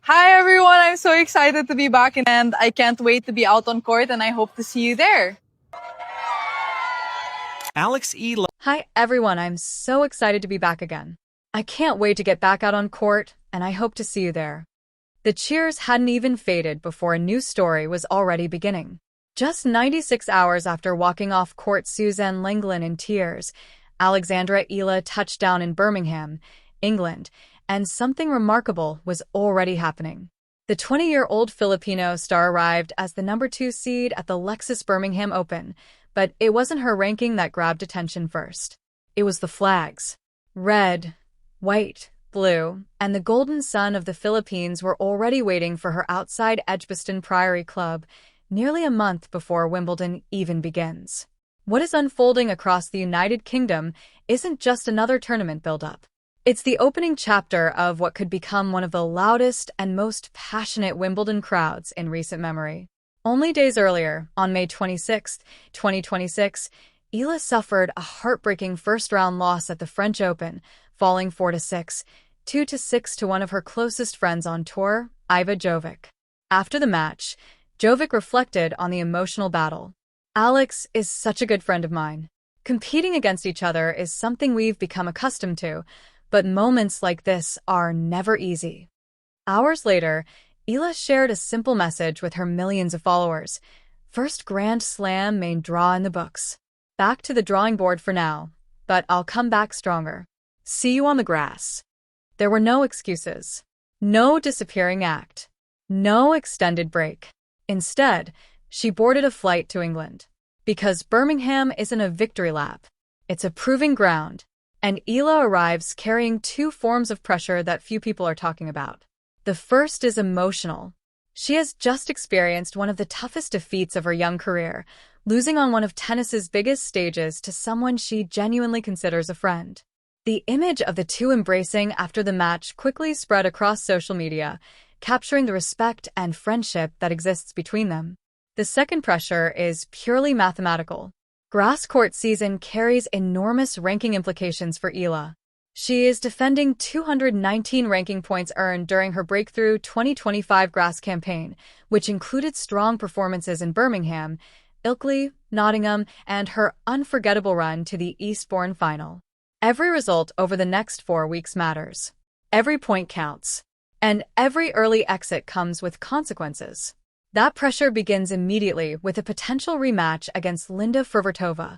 Hi everyone, I'm so excited to be back and I can't wait to be out on court and I hope to see you there. Alex Eala. Hi everyone, I'm so excited to be back again. I can't wait to get back out on court, and I hope to see you there. The cheers hadn't even faded before a new story was already beginning. Just 96 hours after walking off court Suzanne Lenglen in tears, Alexandra Eala touched down in Birmingham, England, and something remarkable was already happening. The 20-year-old Filipino star arrived as the number 2 seed at the Birmingham Open, but it wasn't her ranking that grabbed attention first. It was the flags. Red, white, blue, and the golden sun of the Philippines were already waiting for her outside Edgbaston Priory Club, nearly a month before Wimbledon even begins. What is unfolding across the United Kingdom isn't just another tournament build-up. It's the opening chapter of what could become one of the loudest and most passionate Wimbledon crowds in recent memory. Only days earlier, on May 26, 2026, Eala suffered a heartbreaking first-round loss at the French Open, falling 4-6, 2-6 to one of her closest friends on tour, Iva Jovic. After the match, Jovic reflected on the emotional battle. "Alex is such a good friend of mine. Competing against each other is something we've become accustomed to, but moments like this are never easy." Hours later, Eala shared a simple message with her millions of followers. "First Grand Slam main draw in the books. Back to the drawing board for now, but I'll come back stronger. See you on the grass." There were no excuses. No disappearing act. No extended break. Instead, she boarded a flight to England. Because Birmingham isn't a victory lap. It's a proving ground. And Eala arrives carrying two forms of pressure that few people are talking about. The first is emotional. She has just experienced one of the toughest defeats of her young career, losing on one of tennis's biggest stages to someone she genuinely considers a friend. The image of the two embracing after the match quickly spread across social media, capturing the respect and friendship that exists between them. The second pressure is purely mathematical. Grass court season carries enormous ranking implications for Eala. She is defending 219 ranking points earned during her breakthrough 2025 grass campaign, which included strong performances in Birmingham, Ilkley, Nottingham, and her unforgettable run to the Eastbourne final. Every result over the next 4 weeks matters. Every point counts. And every early exit comes with consequences. That pressure begins immediately with a potential rematch against Linda Fruhvirtova,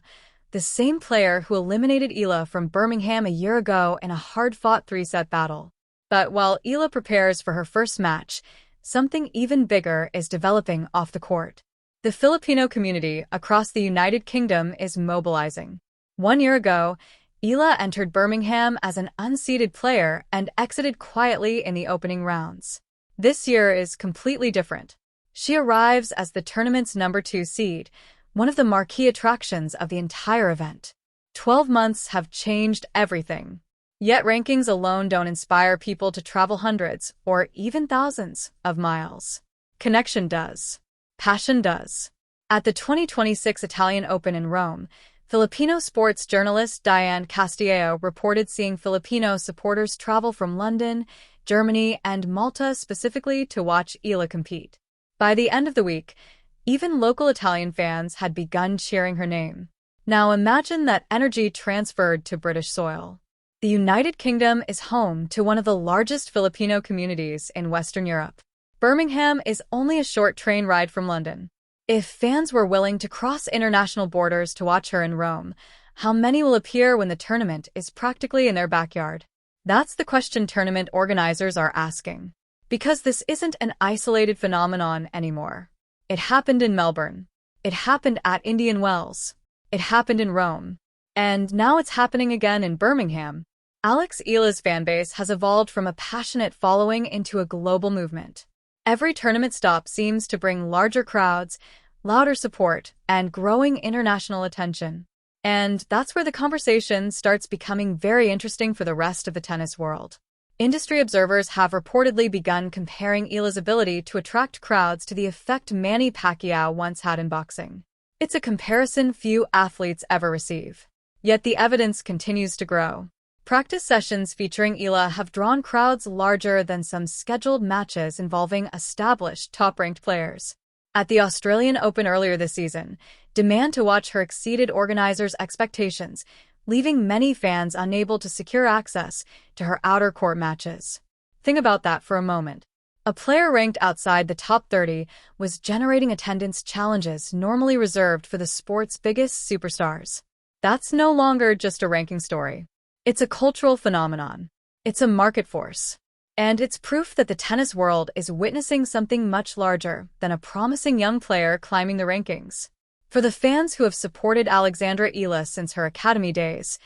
the same player who eliminated Eala from Birmingham a year ago in a hard-fought 3-set battle. But while Eala prepares for her first match, something even bigger is developing off the court. The Filipino community across the United Kingdom is mobilizing. 1 year ago, Eala entered Birmingham as an unseeded player and exited quietly in the opening rounds. This year is completely different. She arrives as the tournament's number 2 seed, one of the marquee attractions of the entire event. 12 months have changed everything. Yet rankings alone don't inspire people to travel hundreds or even thousands of miles. Connection does. Passion does. At the 2026 Italian Open in Rome, Filipino sports journalist Diane Castillo reported seeing Filipino supporters travel from London, Germany, and Malta specifically to watch Eala compete. By the end of the week, even local Italian fans had begun cheering her name. Now imagine that energy transferred to British soil. The United Kingdom is home to one of the largest Filipino communities in Western Europe. Birmingham is only a short train ride from London. If fans were willing to cross international borders to watch her in Rome, how many will appear when the tournament is practically in their backyard? That's the question tournament organizers are asking. Because this isn't an isolated phenomenon anymore. It happened in Melbourne. It happened at Indian Wells. It happened in Rome. And now it's happening again in Birmingham. Alex Eala's fanbase has evolved from a passionate following into a global movement. Every tournament stop seems to bring larger crowds, louder support, and growing international attention. And that's where the conversation starts becoming very interesting for the rest of the tennis world. Industry observers have reportedly begun comparing Eala's ability to attract crowds to the effect Manny Pacquiao once had in boxing. It's a comparison few athletes ever receive. Yet the evidence continues to grow. Practice sessions featuring Eala have drawn crowds larger than some scheduled matches involving established top-ranked players. At the Australian Open earlier this season, demand to watch her exceeded organizers' expectations, leaving many fans unable to secure access to her outer court matches. Think about that for a moment. A player ranked outside the top 30 was generating attendance challenges normally reserved for the sport's biggest superstars. That's no longer just a ranking story. It's a cultural phenomenon. It's a market force. And it's proof that the tennis world is witnessing something much larger than a promising young player climbing the rankings. For the fans who have supported Alexandra Eala since her academy days,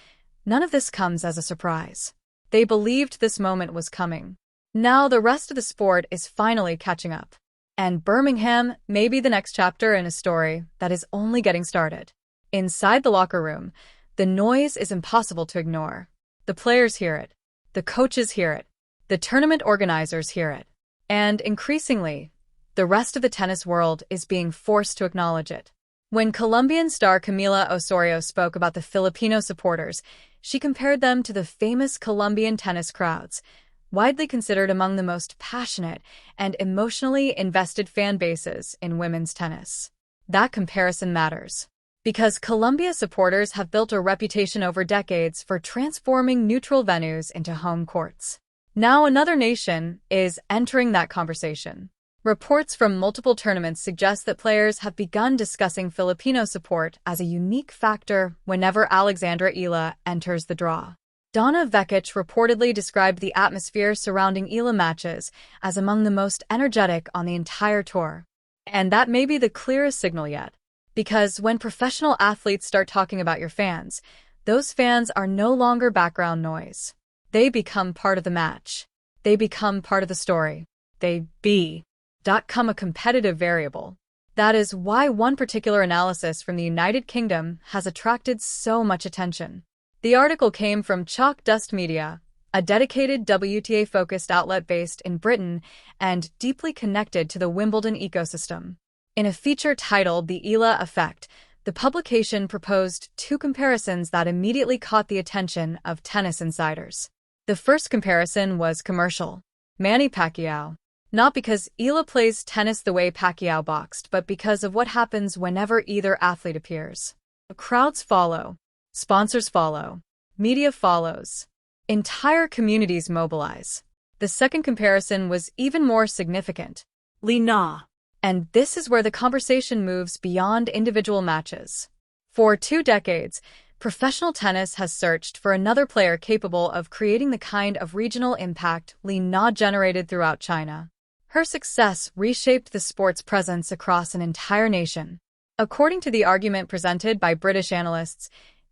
none of this comes as a surprise. They believed this moment was coming. Now the rest of the sport is finally catching up. And Birmingham may be the next chapter in a story that is only getting started. Inside the locker room, the noise is impossible to ignore. The players hear it. The coaches hear it. The tournament organizers hear it. And increasingly, the rest of the tennis world is being forced to acknowledge it. When Colombian star Camila Osorio spoke about the Filipino supporters, she compared them to the famous Colombian tennis crowds, widely considered among the most passionate and emotionally invested fan bases in women's tennis. That comparison matters, because Colombia supporters have built a reputation over decades for transforming neutral venues into home courts. Now another nation is entering that conversation. Reports from multiple tournaments suggest that players have begun discussing Filipino support as a unique factor whenever Alexandra Eala enters the draw. Donna Vekic reportedly described the atmosphere surrounding Eala matches as among the most energetic on the entire tour. And that may be the clearest signal yet. Because when professional athletes start talking about your fans, those fans are no longer background noise. They become part of the match. They become part of the story. They become a competitive variable. That is why one particular analysis from the United Kingdom has attracted so much attention. The article came from Chalk Dust Media, a dedicated WTA-focused outlet based in Britain and deeply connected to the Wimbledon ecosystem. In a feature titled The Eala Effect, the publication proposed two comparisons that immediately caught the attention of tennis insiders. The first comparison was commercial. Manny Pacquiao. Not because Eala plays tennis the way Pacquiao boxed, but because of what happens whenever either athlete appears. Crowds follow. Sponsors follow. Media follows. Entire communities mobilize. The second comparison was even more significant. Li Na. And this is where the conversation moves beyond individual matches. For 2 decades, professional tennis has searched for another player capable of creating the kind of regional impact Li Na generated throughout China. Her success reshaped the sport's presence across an entire nation. According to the argument presented by British analysts,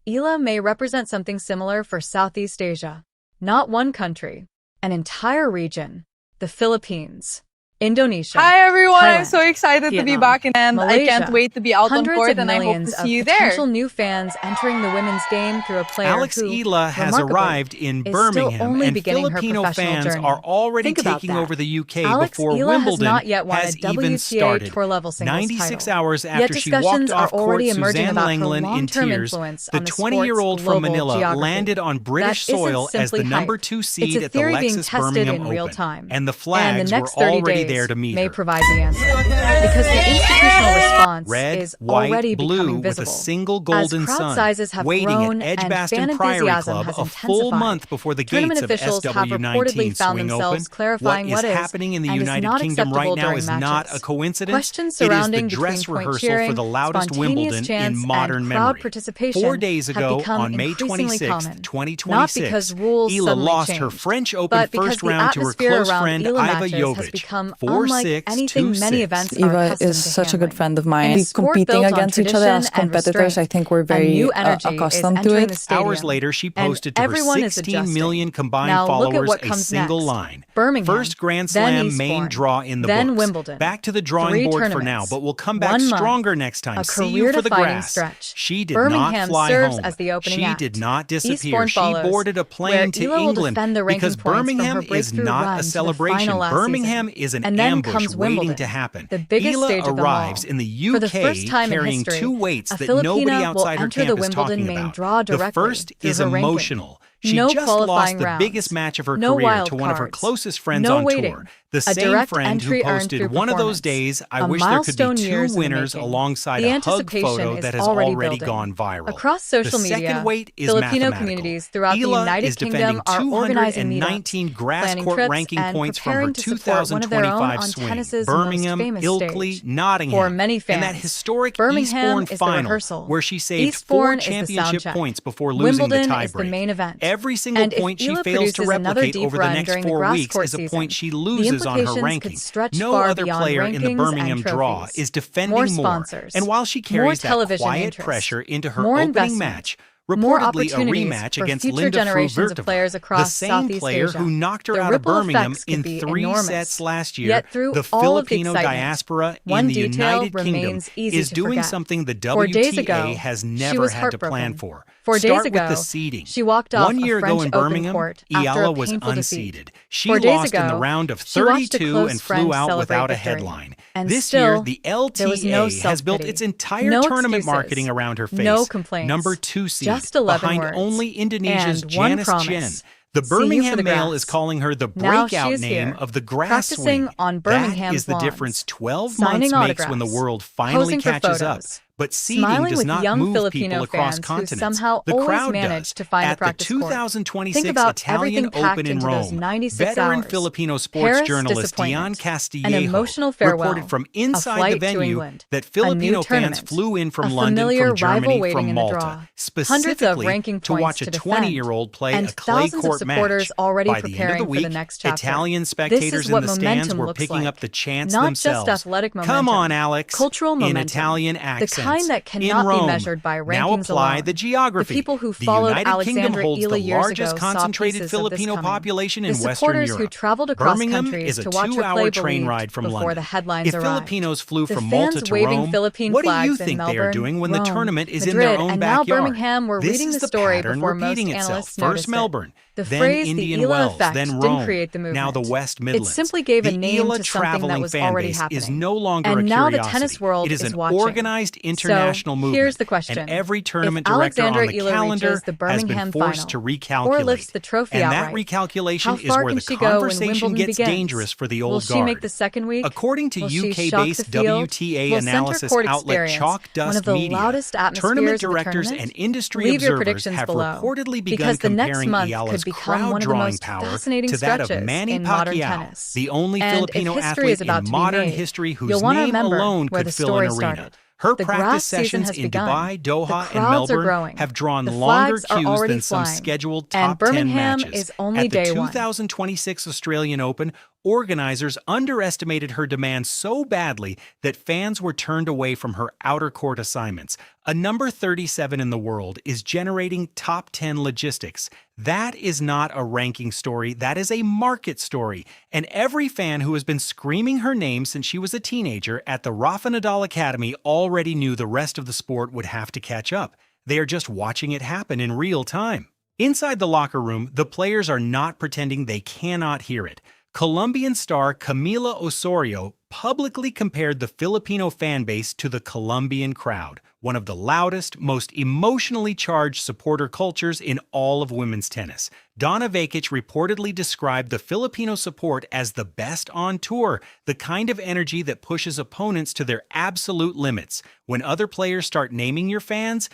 Eala may represent something similar for Southeast Asia. Not one country, an entire region. The Philippines. Indonesia. Hi everyone, I'm Thailand, so excited to be Vietnam, back and I can't Malaysia. wait to be out on Hundreds court of and I hope to millions see you of there. potential new fans entering the women's game through a player Alex who, Eala has remarkably, arrived in is still Birmingham, only and beginning her Filipino professional fans journey. are already Think about taking that. over the UK Alex before Eala Wimbledon has not yet won has a even WTA started. tour-level singles 96 title. hours Yet after she discussions walked off are already court, emerging Suzanne about her Langland in long-term tears, influence the on the 20-year-old sport's from global Manila geography. landed on British That isn't soil as simply the number hype. 2 It's seed a at the theory being Lexus tested Birmingham in real Open, time. and the And the flags next were 30 already days there to meet may her. provide the answer. Because the institutional response Red, is white, already blue becoming with a visible. single As golden crowd sun, sizes have waiting grown at and Edgbaston fan Priory enthusiasm Club has a full intensified, month before the tournament gates of officials have reportedly SW19 found swing themselves open. clarifying What what is is happening in the and is United not Kingdom right acceptable now during is matches. not a coincidence. Questions It is the surrounding dress between-point rehearsal cheering, for the loudest spontaneous Wimbledon chants, in modern and crowd memory. participation 4 days have ago, become on May increasingly 26, common. Not 2026, because rules Eala suddenly lost changed, her French Open but because first the round to her atmosphere close around friend Eala Iva matches has Jovic. become 4-6, unlike anything many 2-6. events are Eva accustomed is to such a good handling. friend of In mine. a We sport competing built on against each other as tradition and competitors, restraint, I think we're a very new energy is accustomed to entering it. the stadium, Hours later, she and posted to her everyone is 16 adjusting. million combined Now look at followers what a comes single next. line. Birmingham, First Grand then Slam main Eastbourne, draw in the then books. Wimbledon. Back to the drawing 3 board for now, tournaments, but we'll come back 1 month, stronger next time. a See you for the career-defining grass. stretch. She did Birmingham not fly serves home. as the opening She act. did not disappear. Eastbourne She follows, boarded a where plane to Eala will England defend the ranking because points from her Birmingham is breakthrough not run a to the celebration. final last Birmingham season. is an And then ambush comes waiting Wimbledon, to happen. the biggest Eala stage of them arrives all. in the UK For the first time in carrying history, 2 weights a that nobody Filipina will outside her enter the camp is Wimbledon talking main about. draw The directly first through is her ranking. emotional. She No just lost qualifying the rounds. biggest match of her No career wild to one of her cards. closest friends No on waiting. tour. The A same direct friend who entry earned posted through one of those performance. days, I A wish there could be milestone two years in the winners making. alongside The a hug anticipation photo is that has already already building. gone viral. Across social The media, second weight is Filipino mathematical. communities throughout the Eala United is Kingdom defending are organizing 219 meetups, grass planning court trips, ranking and points from her preparing to support one of their own 2025 on swing. tennis's Birmingham, most famous Ilkley, stage. Nottingham, For many and that fans, historic Birmingham Eastbourne is the final rehearsal. where she saved Eastbourne 4 is the championship soundcheck. points before losing Wimbledon the is the tiebreak. main event. Every single And if point she Eala fails to produces another replicate deep over the run next during the 4 grass weeks court is a season, point she the loses on her implications ranking. could stretch No far other beyond player in the rankings Birmingham and draw trophies. is defending More more. sponsors, And while she more carries that television quiet interest, pressure into her more opening investment, match, more reportedly a opportunities rematch for against future Linda generations of Fruvertova, players the across same Southeast player Asia. who knocked her The out of ripple Birmingham effects could in be 3 enormous. sets last year. Yet through The all of the Filipino excitement, diaspora one in the detail United Kingdom remains easy is to doing forget. something the 4 days WTA ago, has she never was had to plan heartbroken. for. 4 days Start ago, with the seeding. she walked off 1 year a ago French in Open Birmingham, court after a Eala was painful unseeded. defeat. She 4 days lost in the ago, round of she watched a 32 close and flew friend out celebrate without a victory. headline. And This still, year, the there was no LTA has built self-pity, its entire no tournament excuses, marketing around her face. no complaints, Number 2 seed, just 11 behind words, only Indonesia's and one Janice promise. Chen. The See you for Birmingham the Mail grass. is calling her the Now she breakout is name here, of the grass practicing swing. on That Birmingham's is the lawns, difference 12 signing months makes when the autographs, world finally posing for catches up. photos, But seeding smiling does with not young move Filipino people across fans continents. who somehow The always crowd manage does. to find At a practice the court. 2026 Think about Italian everything packed Open in into those Rome, 96 veteran hours. Filipino sports Paris journalist Dion disappointment, Castillejo an emotional farewell, reported from a inside flight the to venue England, that a Filipino new fans tournament, flew in from a London, familiar from Germany, rival waiting from in the Malta, draw, hundreds of specifically ranking to watch points a to defend, 20-year-old play and a clay thousands of court supporters match. already By the end of preparing the for week, the next chapter. Italian This spectators is in what the stands momentum were looks picking like. up the chants Not themselves. just athletic momentum, Come on, Alex. cultural In momentum, Italian the accents. kind that In cannot be Rome. measured by rankings Now apply alone. the geography. The people who The followed United Kingdom Alexandra holds Eala the years largest ago saw concentrated pieces of this Filipino coming. population The in Western supporters Europe. who traveled across Birmingham countries is a to watch her 2-hour play train believed ride from before London. the headlines If arrived. Filipinos flew The from Malta fans to waving Rome, Philippine what do you flags in think they Melbourne, are doing when Rome, the tournament is Madrid, in their own and now backyard? Birmingham were This reading is the the story pattern before most repeating itself. analysts First noticed Melbourne, it. The then phrase Indian the Eala Wells, effect then didn't Rome, create the movement. now the West Midlands. It simply gave a The name Eala to something that traveling was fan already base happening. is no longer And a now curiosity. the tennis world it is an watching. organized international So, movement. here's the question. And every tournament If director Alexandra on the Eala calendar reaches the has Birmingham been forced to final, recalculate. or lifts the trophy and that outright, recalculation how is far where can the she go when conversation Wimbledon gets begins? dangerous for the Will old she guard. make the second week? According to Will she shock UK-based the field? WTA Will analysis Center Court outlet Experience, Chalk one Dust of the Media, loudest atmospheres tournament of the directors tournament? and industry Leave your observers predictions have below, reportedly begun because the next comparing month Eala's could become one of the crowd-drawing most power fascinating to that of stretches Manny in modern Pacquiao, tennis. the only And Filipino if history athlete is about in to be modern made, history whose you'll want to name remember alone where could the fill an story arena. started. Her The practice grass season sessions has in begun. Dubai, The Doha, and crowds are Melbourne growing. have drawn The longer flags are queues already than some flying. scheduled And top 10 Birmingham matches. is only At the day one. 2026 Australian Open, organizers underestimated her demand so badly that fans were turned away from her outer court assignments. A number 37 in the world is generating top 10 logistics. That is not a ranking story, that is a market story. And every fan who has been screaming her name since she was a teenager at the Rafa Nadal Academy already knew the rest of the sport would have to catch up. They are just watching it happen in real time. Inside the locker room, the players are not pretending they cannot hear it. Colombian star Camila Osorio publicly compared the Filipino fan base to the Colombian crowd, one of the loudest, most emotionally charged supporter cultures in all of women's tennis. Donna Vekic reportedly described the Filipino support as the best on tour, the kind of energy that pushes opponents to their absolute limits. When other players start naming your fans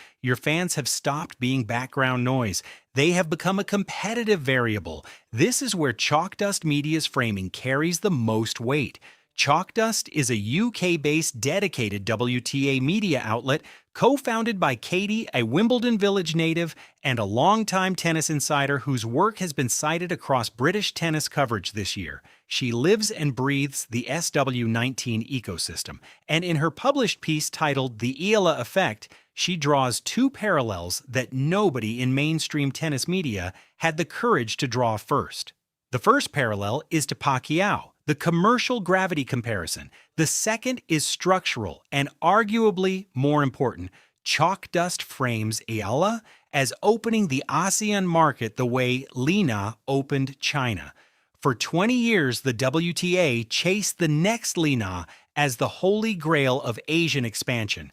have stopped being background noise. They have become a competitive variable. This is where Chalk Dust Media's framing carries the most weight. Chalk Dust is a UK-based dedicated WTA media outlet co-founded by Katie, a Wimbledon Village native and a longtime tennis insider whose work has been cited across British tennis coverage this year. She lives and breathes the SW19 ecosystem, and in her published piece titled The Eala Effect, she draws two parallels that nobody in mainstream tennis media had the courage to draw first. The first parallel is to Pacquiao, the commercial gravity comparison. The second is structural and arguably more important. Chalk Dust frames Eala as opening the ASEAN market the way Lina opened China. For 20 years, the WTA chased the next Lina as the holy grail of Asian expansion.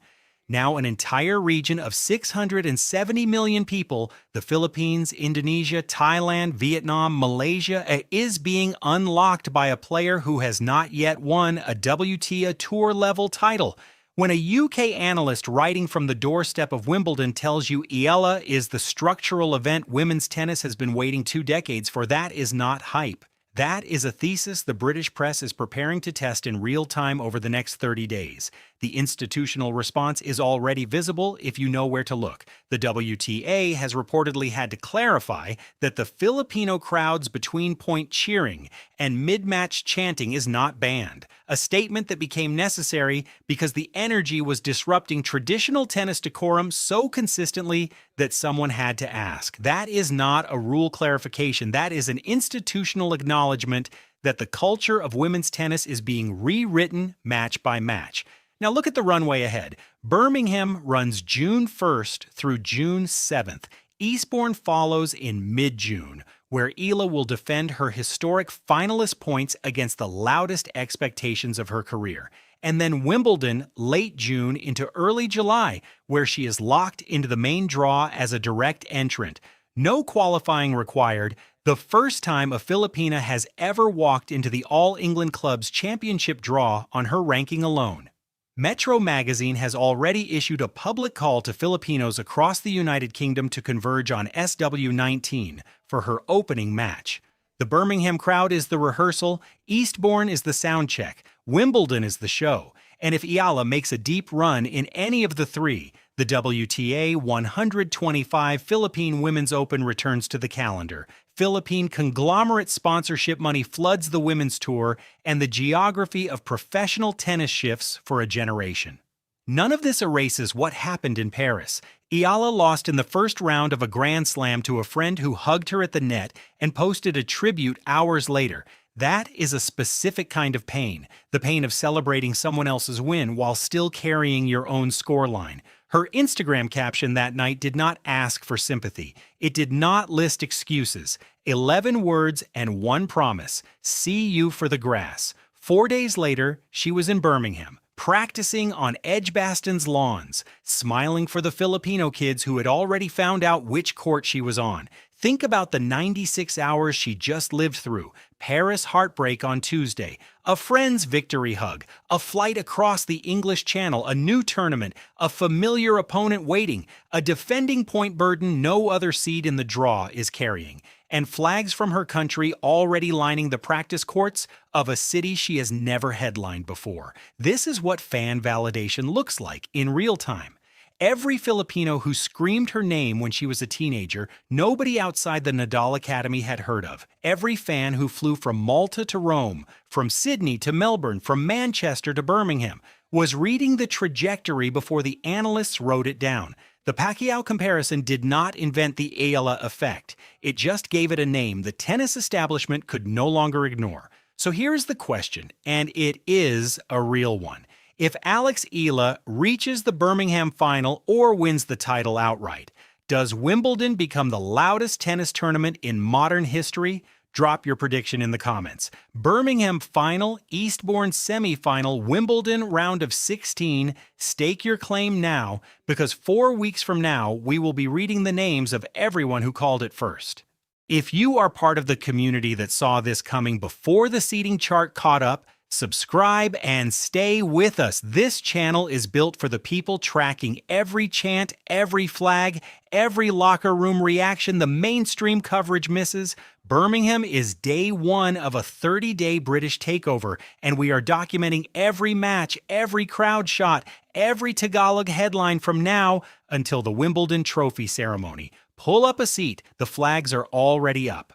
Now an entire region of 670 million people, the Philippines, Indonesia, Thailand, Vietnam, Malaysia, is being unlocked by a player who has not yet won a WTA Tour-level title. When a UK analyst writing from the doorstep of Wimbledon tells you Eala is the structural event women's tennis has been waiting 2 decades for, that is not hype. That is a thesis the British press is preparing to test in real time over the next 30 days. The institutional response is already visible if you know where to look. The WTA has reportedly had to clarify that the Filipino crowd's between-point cheering and mid-match chanting is not banned, a statement that became necessary because the energy was disrupting traditional tennis decorum so consistently that someone had to ask. That is not a rule clarification. That is an institutional acknowledgement that the culture of women's tennis is being rewritten match by match. Now look at the runway ahead. Birmingham runs June 1st through June 7th. Eastbourne follows in mid-June, where Eala will defend her historic finalist points against the loudest expectations of her career. And then Wimbledon late June into early July, where she is locked into the main draw as a direct entrant. No qualifying required. The first time a Filipina has ever walked into the All England Club's championship draw on her ranking alone. Metro magazine has already issued a public call to Filipinos across the United Kingdom to converge on SW19 for her opening match. The Birmingham crowd is the rehearsal, Eastbourne is the sound check, Wimbledon is the show, and if Eala makes a deep run in any of the three, the WTA 125 Philippine Women's Open returns to the calendar. Philippine conglomerate sponsorship money floods the women's tour, and the geography of professional tennis shifts for a generation. None of this erases what happened in Paris. Eala lost in the first round of a Grand Slam to a friend who hugged her at the net and posted a tribute hours later. That is a specific kind of pain, the pain of celebrating someone else's win while still carrying your own scoreline. Her Instagram caption that night did not ask for sympathy. It did not list excuses. 11 words and one promise: see you for the grass. 4 days later, she was in Birmingham, practicing on Edgbaston's lawns, smiling for the Filipino kids who had already found out which court she was on. Think about the 96 hours she just lived through. Paris heartbreak on Tuesday, a friend's victory hug, a flight across the English Channel, a new tournament, a familiar opponent waiting, a defending point burden no other seed in the draw is carrying, and flags from her country already lining the practice courts of a city she has never headlined before. This is what fan validation looks like in real time. Every Filipino who screamed her name when she was a teenager, nobody outside the Nadal Academy had heard of. Every fan who flew from Malta to Rome, from Sydney to Melbourne, from Manchester to Birmingham, was reading the trajectory before the analysts wrote it down. The Pacquiao comparison did not invent the Eala effect. It just gave it a name the tennis establishment could no longer ignore. So here's the question, and it is a real one. If Alex Eala reaches the Birmingham final or wins the title outright, does Wimbledon become the loudest tennis tournament in modern history? Drop your prediction in the comments. Birmingham final, Eastbourne semi-final, Wimbledon round of 16. Stake your claim now, because 4 weeks from now, we will be reading the names of everyone who called it first. If you are part of the community that saw this coming before the seeding chart caught up, subscribe and stay with us. This channel is built for the people tracking every chant, every flag, every locker room reaction the mainstream coverage misses. Birmingham is day one of a 30-day British takeover, and we are documenting every match, every crowd shot, every Tagalog headline from now until the Wimbledon trophy ceremony. Pull up a seat. The flags are already up.